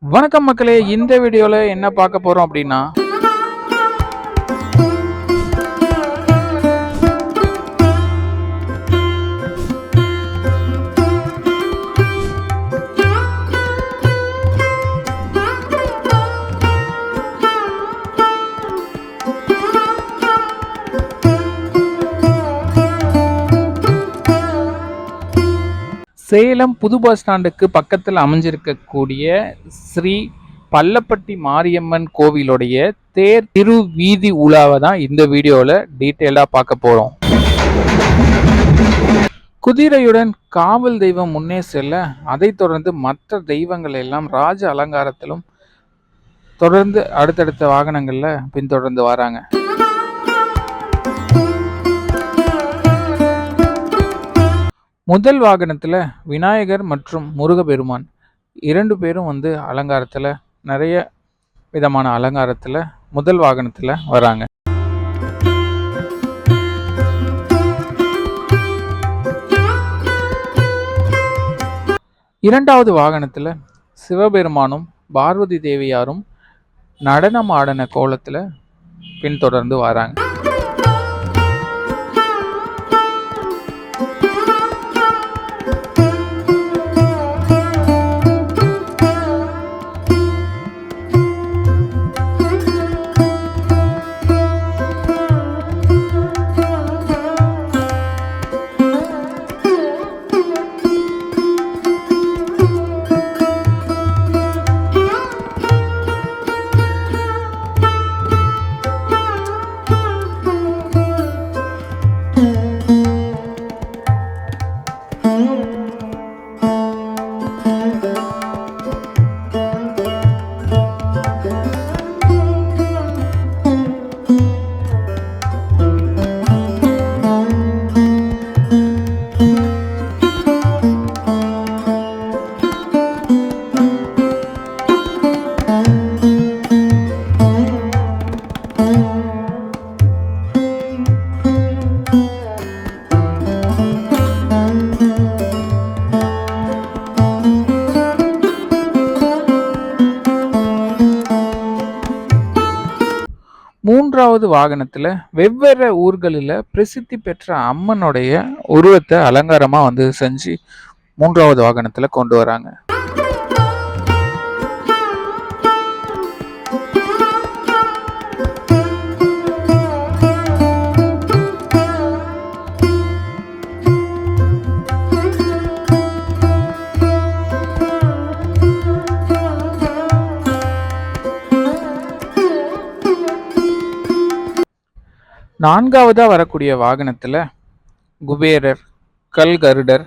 வணக்கம் மக்களே, இந்த வீடியோல என்ன பார்க்க போறோம் அப்படின்னா, சேலம் புது பஸ் ஸ்டாண்டுக்கு பக்கத்தில் அமைஞ்சிருக்கக்கூடிய ஸ்ரீ பள்ளப்பட்டி மாரியம்மன் கோவிலுடைய தேர் திரு வீதி உலாவை தான் இந்த வீடியோவில் டீட்டெயிலாக பார்க்க போகிறோம். குதிரையுடன் காவல் தெய்வம் முன்னே செல்ல, அதைத் தொடர்ந்து மற்ற தெய்வங்கள் எல்லாம் ராஜ அலங்காரத்திலும் தொடர்ந்து அடுத்தடுத்த வாகனங்களில் பின்தொடர்ந்து வராங்க. முதல் வாகனத்தில் விநாயகர் மற்றும் முருகப்பெருமான் 2 பேரும் அலங்காரத்தில் நிறைய விதமான அலங்காரத்தில் முதல் வாகனத்தில் வராங்க. இரண்டாவது வாகனத்தில் சிவபெருமானும் பார்வதி தேவியாரும் நடனம் ஆடின கோலத்தில் பின்தொடர்ந்து வராங்க. மூன்றாவது வாகனத்தில் வெவ்வேறு ஊர்களில் பிரசித்தி பெற்ற அம்மனுடைய உருவத்தை அலங்காரமாக செஞ்சு மூன்றாவது வாகனத்தில் கொண்டு வராங்க. நான்காவதா வரக்கூடிய வாகனத்தில் குபேரர், கல்கருடர்,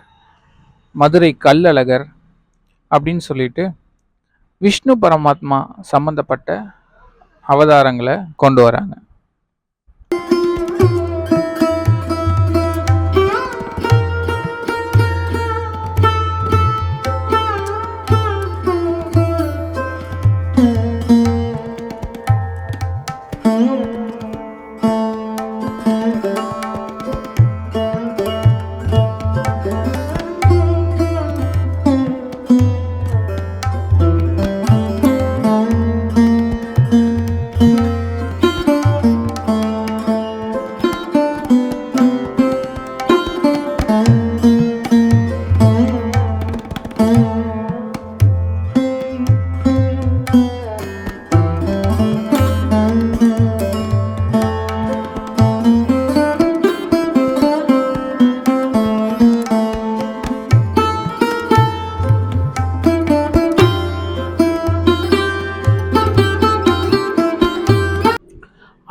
மதுரை கல்லழகர் அப்படின்னு சொல்லிட்டு விஷ்ணு பரமாத்மா சம்பந்தப்பட்ட அவதாரங்களை கொண்டு வராங்க.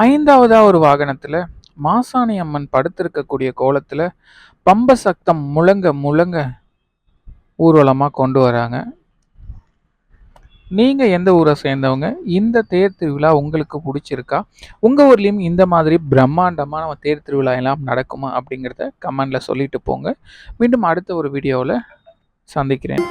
ஐந்தாவதா ஒரு வாகனத்துல மாசாணி அம்மன் படுத்திருக்கக்கூடிய கோலத்துல பம்ப சத்தம் முழங்க முழங்க ஊர்வலமா கொண்டு வராங்க. நீங்க எந்த ஊரை சேர்ந்தவங்க? இந்த தேர் திருவிழா உங்களுக்கு பிடிச்சிருக்கா? உங்க ஊர்லயும் இந்த மாதிரி பிரம்மாண்டமா நம்ம தேர் திருவிழா எல்லாம் நடக்குமா அப்படிங்கிறத கமெண்ட்ல சொல்லிட்டு போங்க. மீண்டும் அடுத்த ஒரு வீடியோவில் சந்திக்கிறேன்.